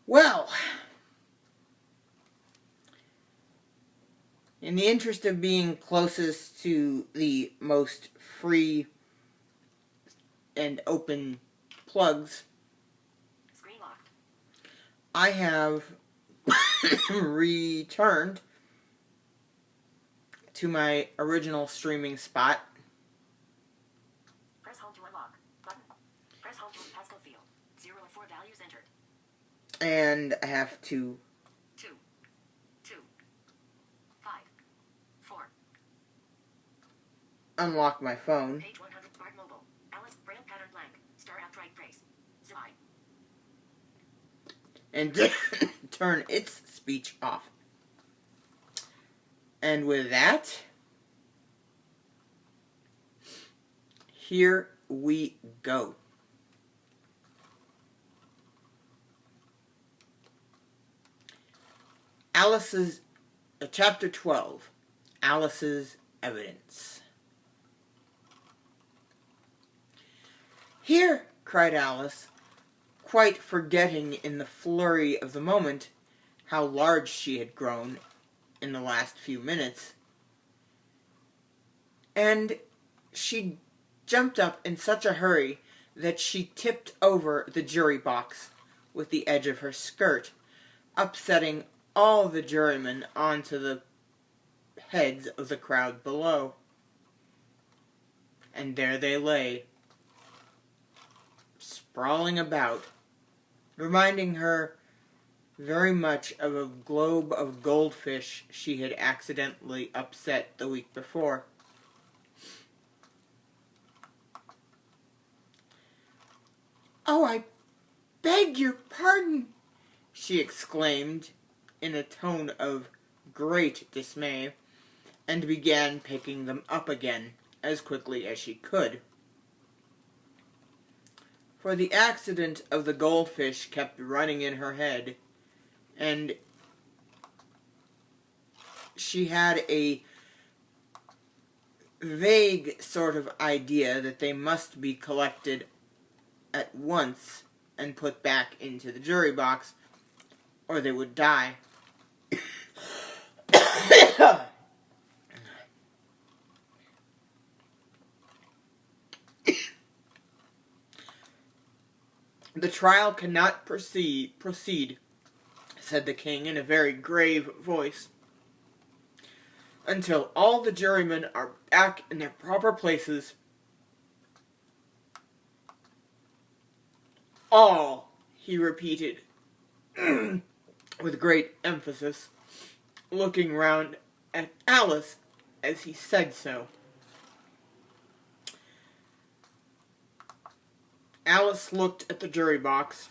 Well, in the interest of being closest to the most free and open plugs, Screen locked. I have returned to my original streaming spot. Press home to unlock. Button. Press home to passcode field. 0 of 4 values entered. And I have to 2, 2, 5, 4. unlock my phone. Page 100. Bart Mobile. Alice. Braille pattern blank. Star out right trace. Zip. And turn its speech off. And with that, here we go. Chapter 12, Alice's Evidence. "Here," cried Alice, quite forgetting in the flurry of the moment how large she had grown in the last few minutes. And she jumped up in such a hurry that she tipped over the jury box with the edge of her skirt, upsetting all the jurymen onto the heads of the crowd below. And there they lay, sprawling about, reminding her very much of a globe of goldfish she had accidentally upset the week before. "Oh, I beg your pardon," she exclaimed in a tone of great dismay, and began picking them up again as quickly as she could. For the accident of the goldfish kept running in her head, and she had a vague sort of idea that they must be collected at once and put back into the jury box, or they would die. "The trial cannot proceed, said the king in a very grave voice, "until all the jurymen are back in their proper places." "All," he repeated, with great emphasis, looking round at Alice as he said so. Alice looked at the jury box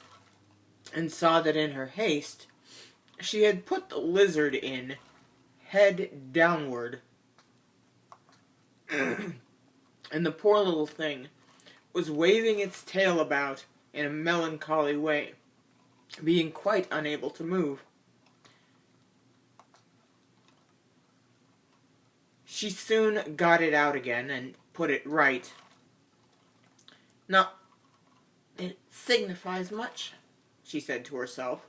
and saw that in her haste she had put the lizard in, head downward, and the poor little thing was waving its tail about in a melancholy way, being quite unable to move. She soon got it out again and put it right. "Not that it signifies much," she said to herself.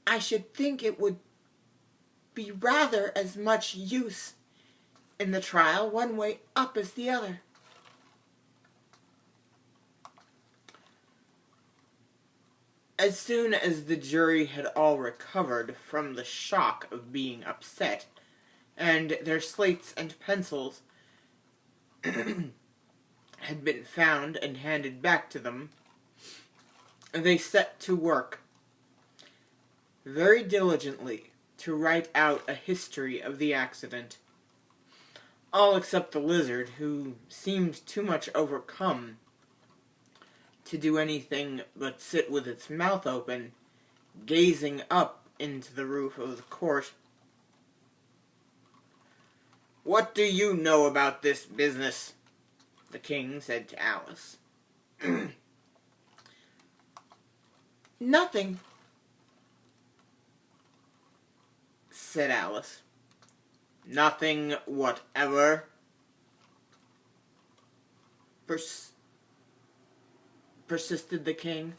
"I should think it would be rather as much use in the trial one way up as the other." As soon as the jury had all recovered from the shock of being upset, and their slates and pencils had been found and handed back to them, they set to work very diligently to write out a history of the accident. All except the lizard, who seemed too much overcome to do anything but sit with its mouth open, gazing up into the roof of the court. "What do you know about this business?" the king said to Alice. "Nothing," said Alice. "Nothing whatever?" persisted the king.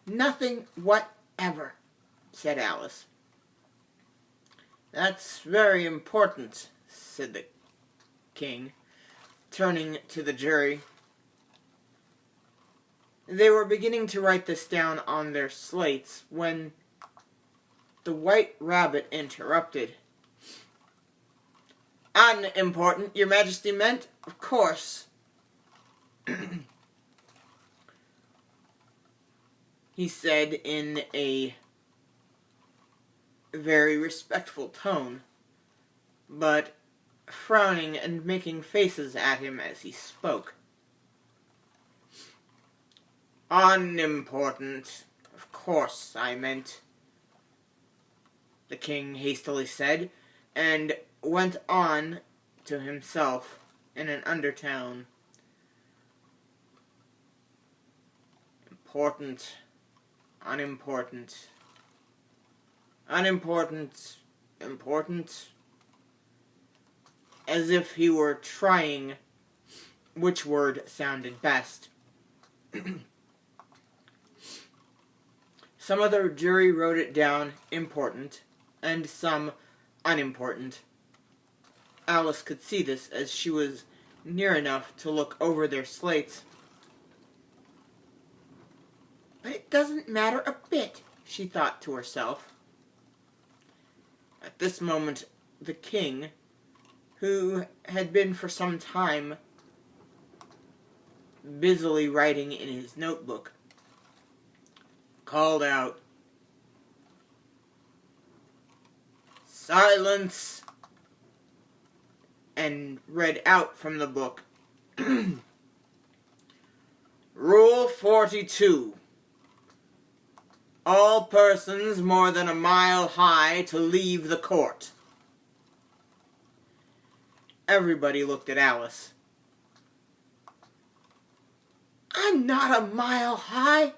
Nothing whatever, said Alice. That's very important, said the king, turning to the jury. They were beginning to write this down on their slates when the White Rabbit interrupted. Unimportant, Your Majesty meant, of course. He said in a very respectful tone, but frowning and making faces at him as he spoke. Unimportant, of course I meant, the king hastily said, and went on to himself in an undertone. Important, unimportant, unimportant, important, as if he were trying which word sounded best. Some of the jury wrote it down important, and some unimportant. Alice could see this as she was near enough to look over their slates. But it doesn't matter a bit, she thought to herself. At this moment, the king, who had been for some time busily writing in his notebook, called out, "Silence!" and read out from the book, Rule 42. All persons more than a mile high to leave the court. Everybody looked at Alice. I'm not a mile high,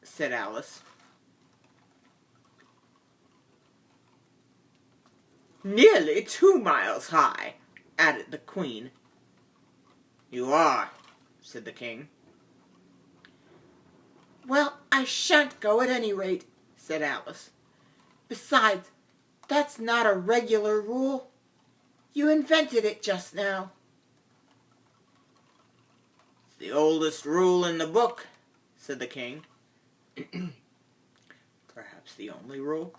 said Alice. Nearly 2 miles high, added the Queen. You are, said the King. Well, I shan't go at any rate, said Alice. Besides, that's not a regular rule. You invented it just now. It's the oldest rule in the book, said the King. Perhaps the only rule.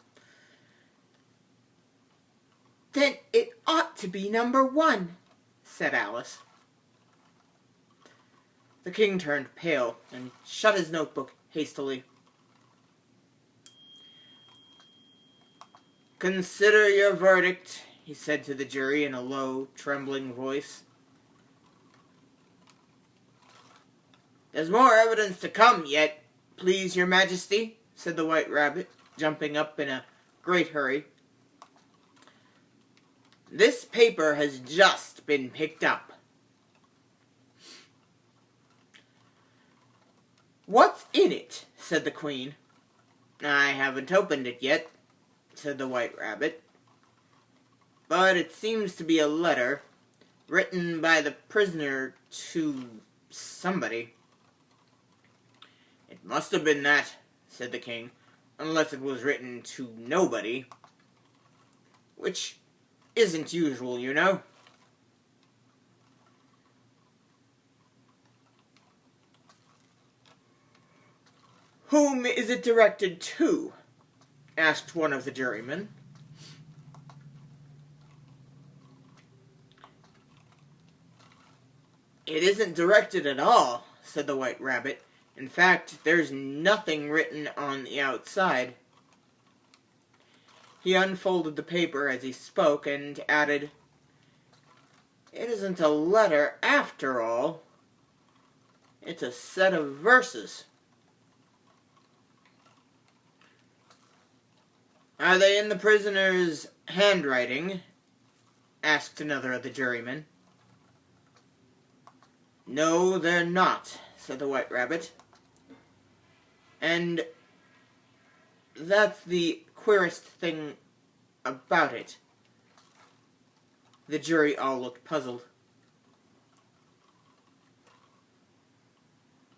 Then it ought to be number 1, said Alice. The King turned pale and shut his notebook hastily. Consider your verdict, he said to the jury in a low, trembling voice. There's more evidence to come yet, please, Your Majesty, said the White Rabbit, jumping up in a great hurry. This paper has just been picked up. What's in it? Said the Queen. I haven't opened it yet, said the White Rabbit. But it seems to be a letter written by the prisoner to somebody. It must have been that, said the King, unless it was written to nobody. Which isn't usual, you know. Whom is it directed to? Asked one of the jurymen. It isn't directed at all, said the White Rabbit. In fact, there's nothing written on the outside. He unfolded the paper as he spoke and added, It isn't a letter after all. It's a set of verses. Are they in the prisoner's handwriting? Asked another of the jurymen. No, they're not, said the White Rabbit. And that's the queerest thing about it. The jury all looked puzzled.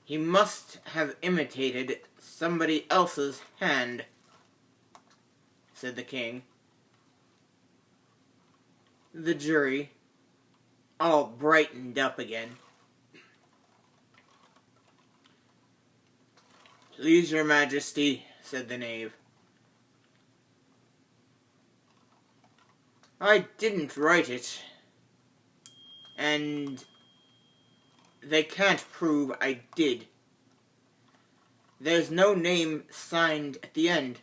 He must have imitated somebody else's hand, said the king. The jury all brightened up again. Please, your majesty, said the knave. I didn't write it, and they can't prove I did. There's no name signed at the end.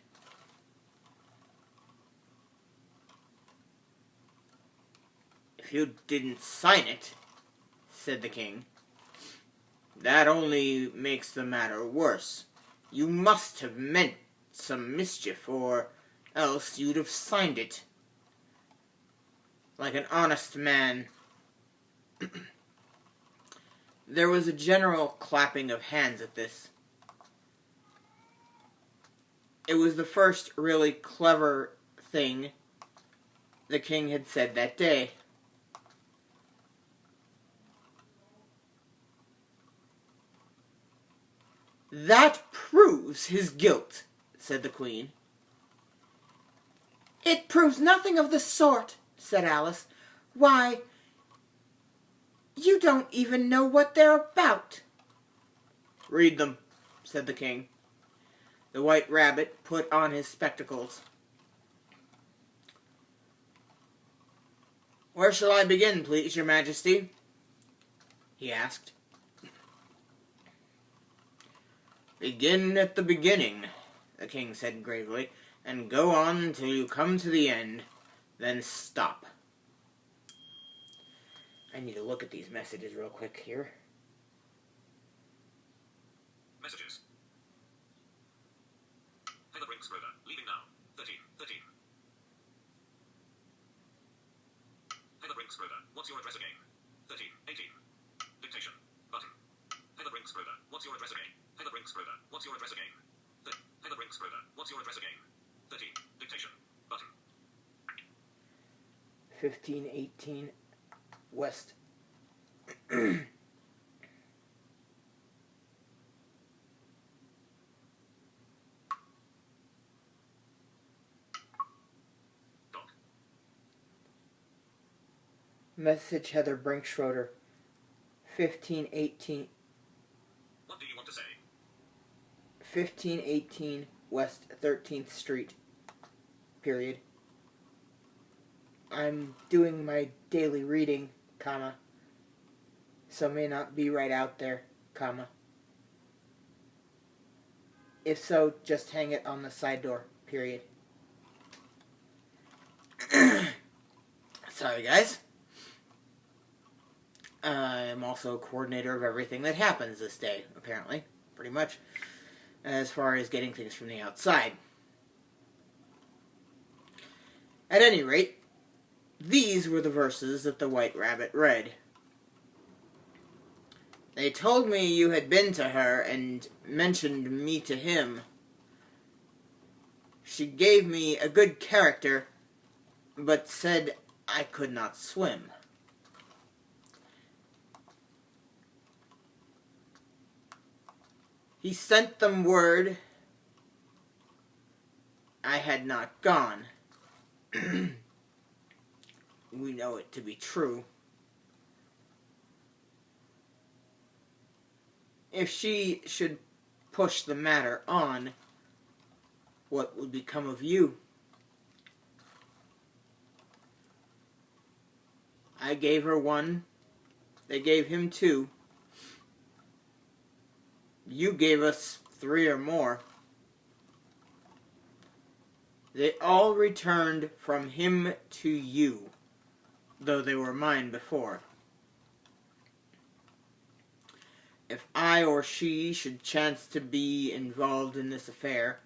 If you didn't sign it, said the king, that only makes the matter worse. You must have meant some mischief, or else you'd have signed it. Like an honest man. There was a general clapping of hands at this. It was the first really clever thing the king had said that day. That proves his guilt, said the queen. It proves nothing of the sort, said Alice. Why, you don't even know what they're about. Read them, said the king. The White Rabbit put on his spectacles. Where shall I begin, please, your majesty? He asked. Begin at the beginning, the king said gravely, and go on until you come to the end. Then stop. I need to look at these messages real quick here. Messages. Heather Brinks Broder, leaving now. 13. Heather Brinks Broder, what's your address again? 13. Dictation. Button. Heather Brinks Broder, what's your address again? Heather Brinks Broder, what's your address again? Heather Brinks Broder, what's your address again? 13. Dictation. Button. 1518 West. Doc. Message Heather Brinkschroeder. 1518. What do you want to say? 1518 West 13th Street. Period. I'm doing my daily reading, comma, so may not be right out there, comma. If so, just hang it on the side door, period. Sorry, guys. I'm also a coordinator of everything that happens this day, apparently, pretty much, as far as getting things from the outside. At any rate, these were the verses that the White Rabbit read. They told me you had been to her and mentioned me to him. She gave me a good character, but said I could not swim. He sent them word I had not gone. We know it to be true. If she should push the matter on, what would become of you? I gave her one. They gave him two. You gave us 3 or more. They all returned from him to you, though they were mine before. If I or she should chance to be involved in this affair,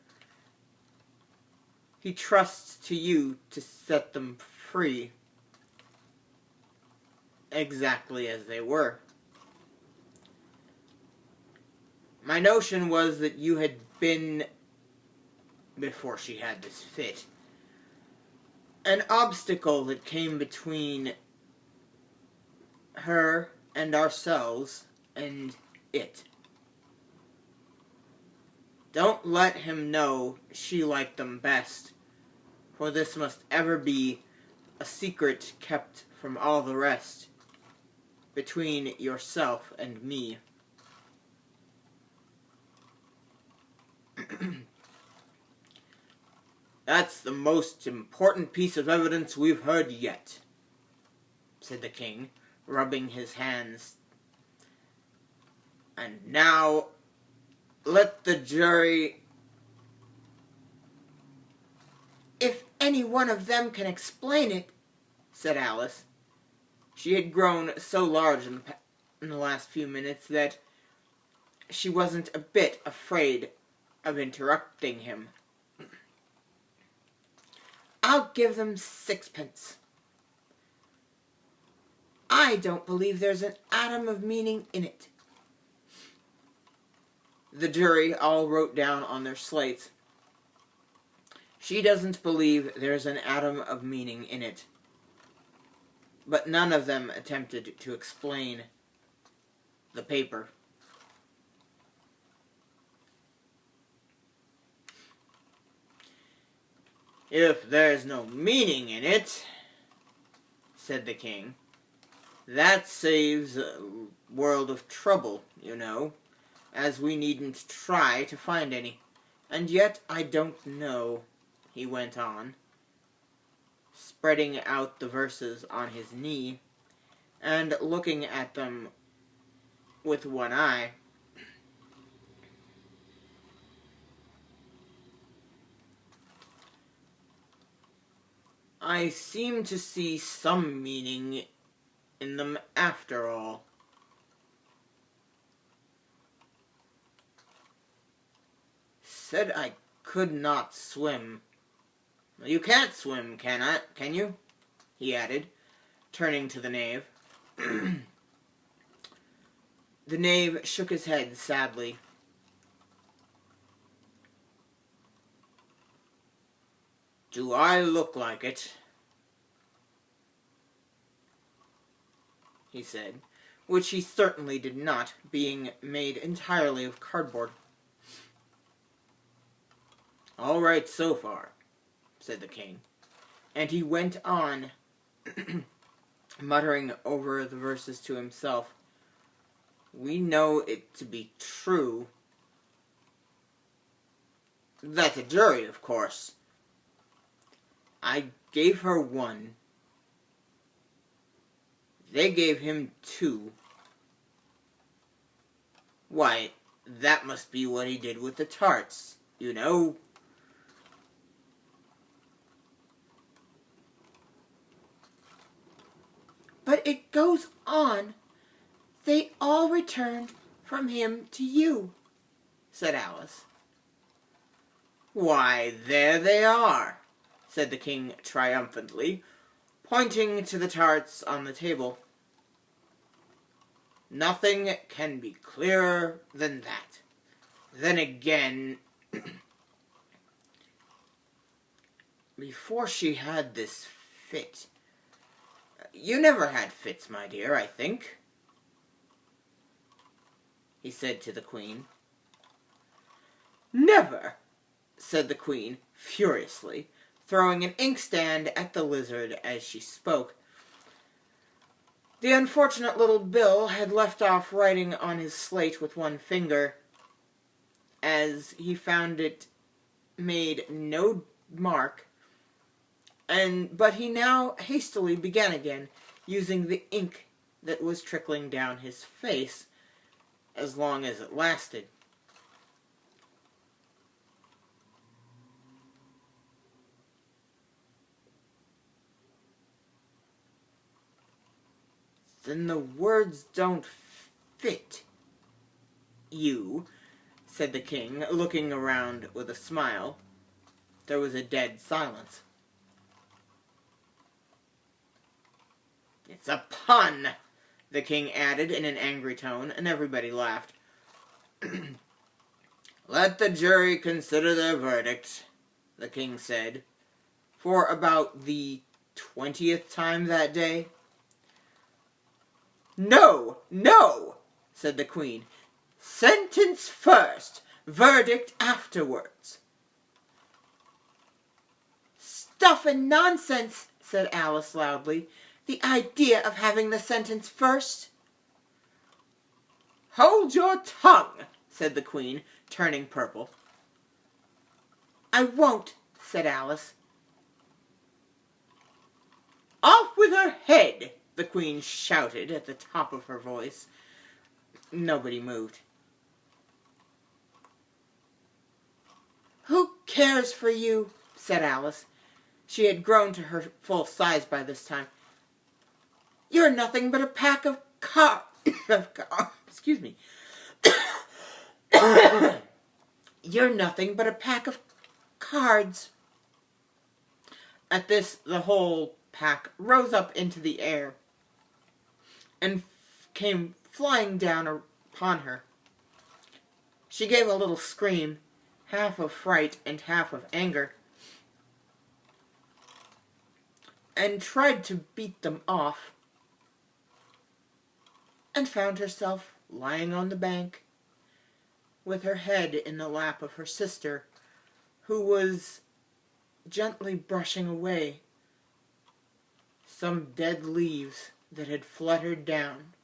he trusts to you to set them free, exactly as they were. My notion was that you had been, before she had this fit, an obstacle that came between her and ourselves and it. Don't let him know she liked them best, for this must ever be a secret kept from all the rest, between yourself and me. That's the most important piece of evidence we've heard yet, said the king, rubbing his hands. And now, let the jury... If any one of them can explain it, said Alice. She had grown so large in the last few minutes that she wasn't a bit afraid of interrupting him. I'll give them 6pence. I don't believe there's an atom of meaning in it. The jury all wrote down on their slates, she doesn't believe there's an atom of meaning in it. But none of them attempted to explain the paper. If there's no meaning in it, said the king, that saves a world of trouble, you know, as we needn't try to find any. And yet I don't know, he went on, spreading out the verses on his knee and looking at them with one eye. I seem to see some meaning in them after all. Said I could not swim. You can't swim, can you? He added, turning to the knave. The knave shook his head sadly. Do I look like it? He said, which he certainly did not, being made entirely of cardboard. All right so far, said the king, and he went on, muttering over the verses to himself. We know it to be true. That's a jury, of course. I gave her 1. They gave him 2. Why, that must be what he did with the tarts, you know. But it goes on. They all returned from him to you, said Alice. Why, there they are, said the king triumphantly, pointing to the tarts on the table. Nothing can be clearer than that. Then again, before she had this fit... You never had fits, my dear, I think, he said to the queen. Never, said the queen, furiously, throwing an inkstand at the lizard as she spoke. The unfortunate little Bill had left off writing on his slate with one finger, as he found it made no mark, but he now hastily began again, using the ink that was trickling down his face, as long as it lasted. Then the words don't fit you, said the king, looking around with a smile. There was a dead silence. It's a pun, the king added in an angry tone, and everybody laughed. Let the jury consider their verdict, the king said, for about the 20th time that day. No, no, said the Queen. Sentence first, verdict afterwards. Stuff and nonsense, said Alice loudly. The idea of having the sentence first. Hold your tongue, said the Queen, turning purple. I won't, said Alice. Off with her head, the Queen shouted at the top of her voice. Nobody moved. Who cares for you, said Alice. She had grown to her full size by this time. You're nothing but a pack of excuse me. You're nothing but a pack of cards. At this, the whole pack rose up into the air and came flying down upon her. She gave a little scream, half of fright and half of anger, and tried to beat them off, and found herself lying on the bank, with her head in the lap of her sister, who was gently brushing away some dead leaves that had fluttered down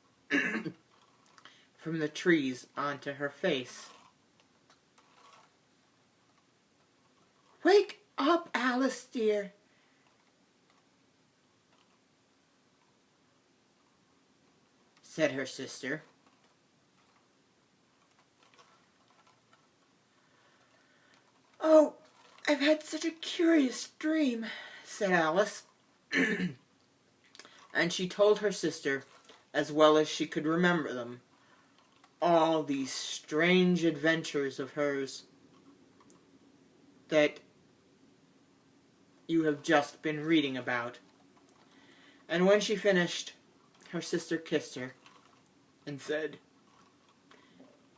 from the trees onto her face. Wake up, Alice, dear, said her sister. Oh, I've had such a curious dream, said Alice. And she told her sister, as well as she could remember them, all these strange adventures of hers that you have just been reading about. And when she finished, her sister kissed her and said,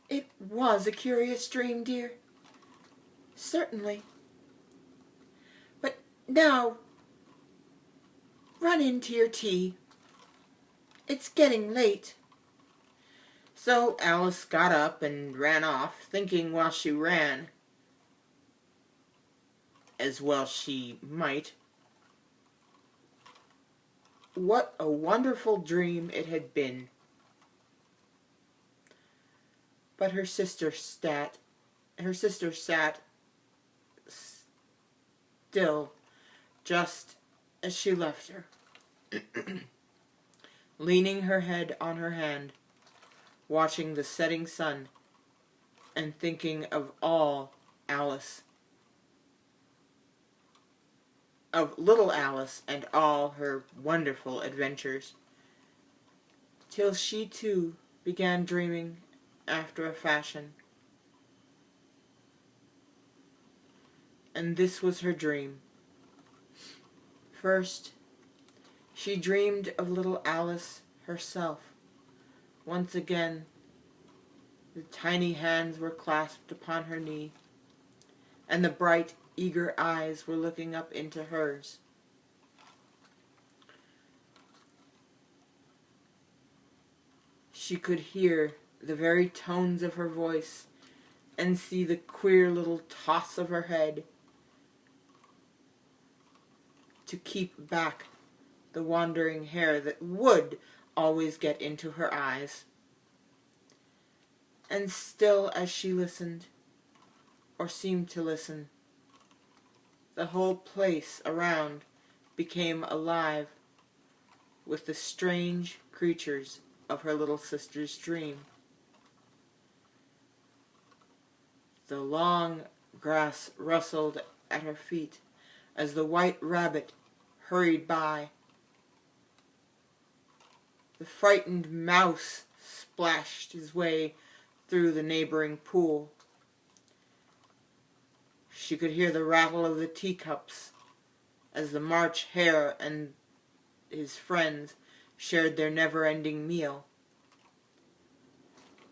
It was a curious dream, dear. Certainly. But now, run in to your tea. It's getting late. So Alice got up and ran off, thinking while she ran, as well she might, what a wonderful dream it had been. But her sister sat still, just as she left her, leaning her head on her hand, watching the setting sun, and thinking of all Alice, of little Alice and all her wonderful adventures, till she too began dreaming after a fashion. And this was her dream. First, she dreamed of little Alice herself. Once again, the tiny hands were clasped upon her knee, and the bright, eager eyes were looking up into hers. She could hear the very tones of her voice and see the queer little toss of her head to keep back the wandering hair that would always get into her eyes. And still as she listened, or seemed to listen, the whole place around became alive with the strange creatures of her little sister's dream. The long grass rustled at her feet as the white rabbit hurried by. The frightened mouse splashed his way through the neighboring pool. She could hear the rattle of the teacups as the March Hare and his friends shared their never-ending meal.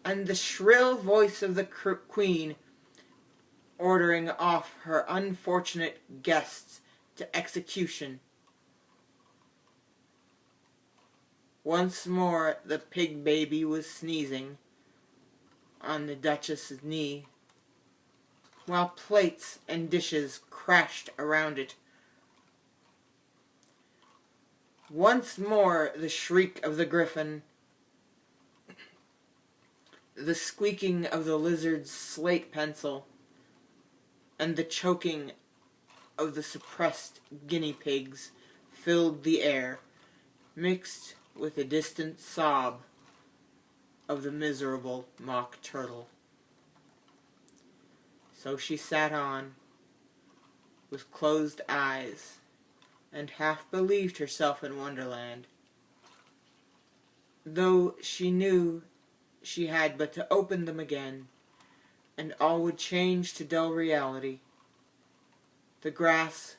And the shrill voice of the Queen ordering off her unfortunate guests to execution Once more the pig baby was sneezing on the Duchess's knee, while plates and dishes crashed around it. Once more the shriek of the griffin, the squeaking of the lizard's slate pencil, and the choking of the suppressed guinea pigs filled the air, mixed with a distant sob of the miserable mock turtle. So she sat on, with closed eyes, and half believed herself in Wonderland, though she knew she had but to open them again, and all would change to dull reality. The grass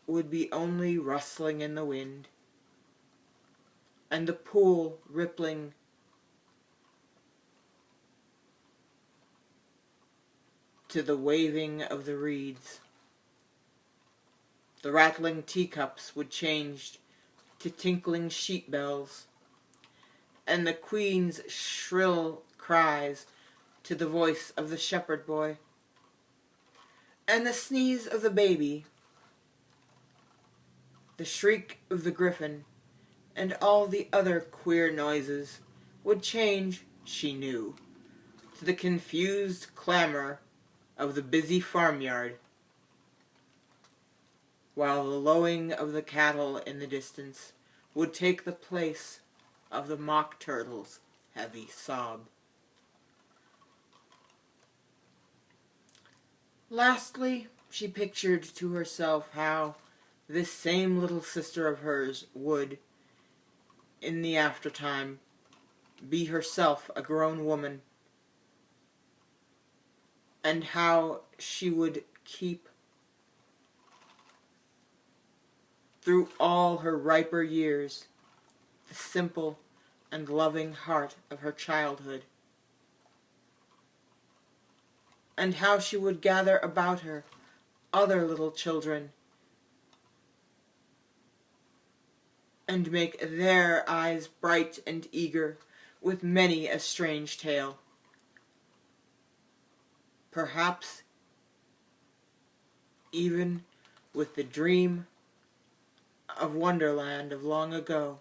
would be only rustling in the wind, and the pool rippling to the waving of the reeds. The rattling teacups would change to tinkling sheep bells, and the queen's shrill cries to the voice of the shepherd boy, and the sneeze of the baby, the shriek of the griffin, and all the other queer noises would change, she knew, to the confused clamor of the busy farmyard, while the lowing of the cattle in the distance would take the place of the mock turtle's heavy sob. Lastly, she pictured to herself how this same little sister of hers would, in the aftertime, be herself a grown woman, and how she would keep through all her riper years the simple and loving heart of her childhood, and how she would gather about her other little children and make their eyes bright and eager with many a strange tale. Perhaps even with the dream of Wonderland of long ago,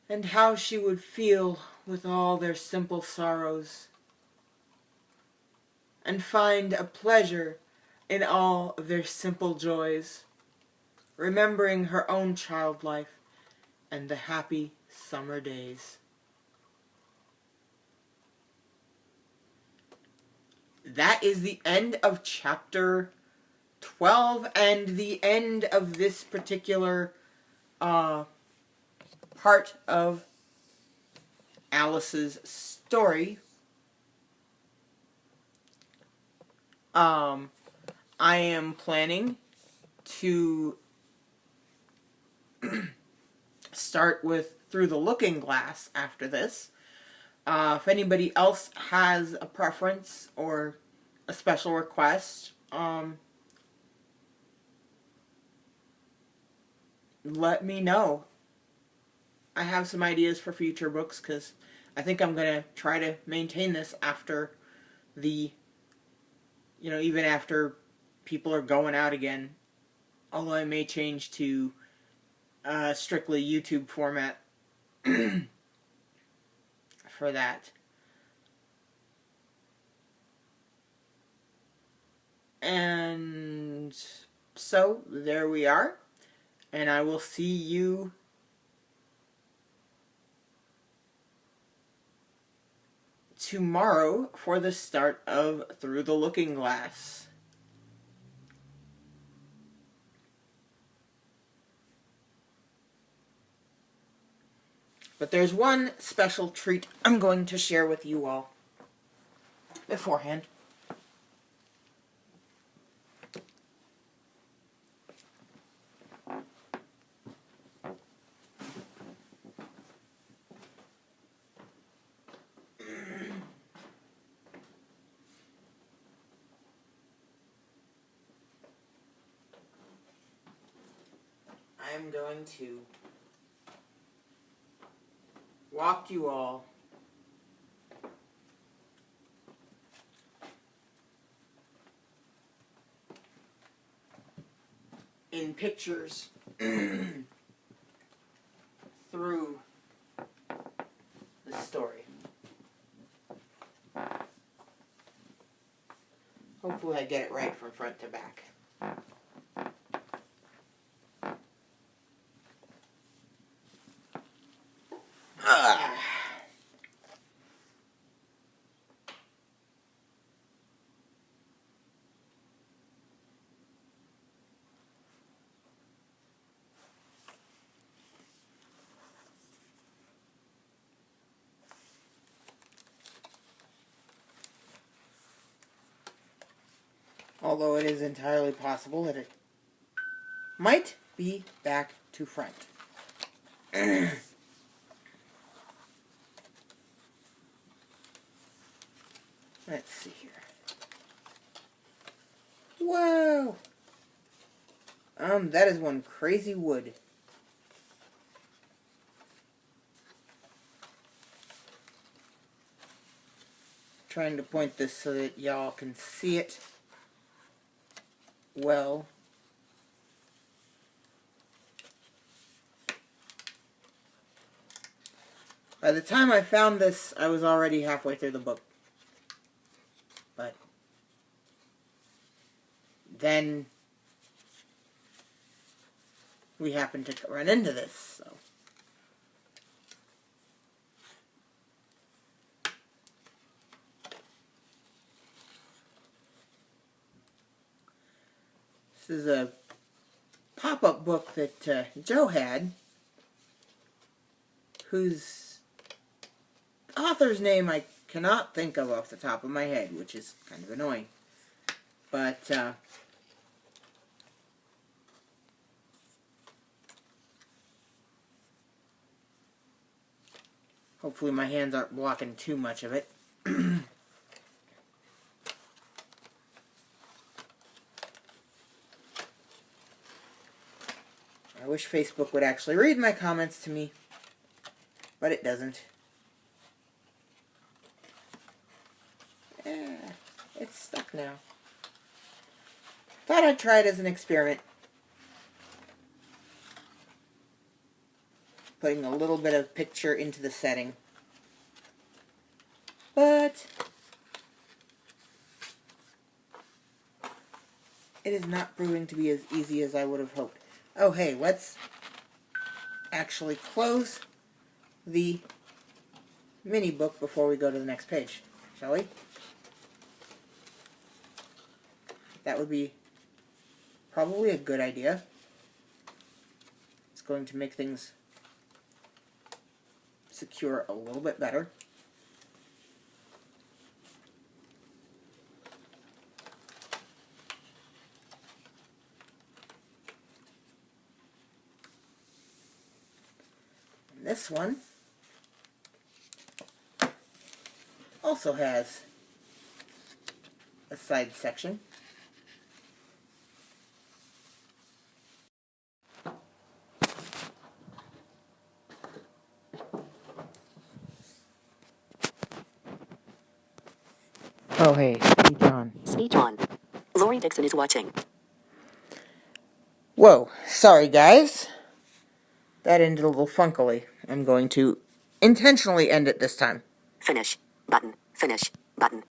and how she would feel with all their simple sorrows, and find a pleasure in all of their simple joys, remembering her own child life and the happy summer days. That is the end of chapter 12 and the end of this particular part of Alice's story. I am planning to start with Through the Looking Glass after this. If anybody else has a preference or a special request, let me know. I have some ideas for future books because I think I'm going to try to maintain this after even after people are going out again. Although I may change to strictly YouTube format for that. And so, there we are. And I will see you tomorrow for the start of Through the Looking Glass. But there's one special treat I'm going to share with you all beforehand. I'm going to walk you all in pictures through the story. Hopefully I get it right from front to back. Ah. Although it is entirely possible that it might be back to front. Let's see here. Whoa! That is one crazy wood. Trying to point this so that y'all can see it well. By the time I found this, I was already halfway through the book. But then we happened to run into this, so. This is a pop-up book that Joe had, whose author's name I cannot think of off the top of my head, which is kind of annoying. But, hopefully my hands aren't blocking too much of it. I wish Facebook would actually read my comments to me, but it doesn't. It's stuck now. Thought I'd try it as an experiment. Putting a little bit of picture into the setting. But it is not proving to be as easy as I would have hoped. Oh, hey, let's actually close the mini book before we go to the next page, shall we? That would be probably a good idea. It's going to make things secure a little bit better. And this one also has a side section. Oh, hey, speech on. Speech on. Lori Dixon is watching. Whoa, sorry guys. That ended a little funkily. I'm going to intentionally end it this time. Finish. Button. Finish. Button.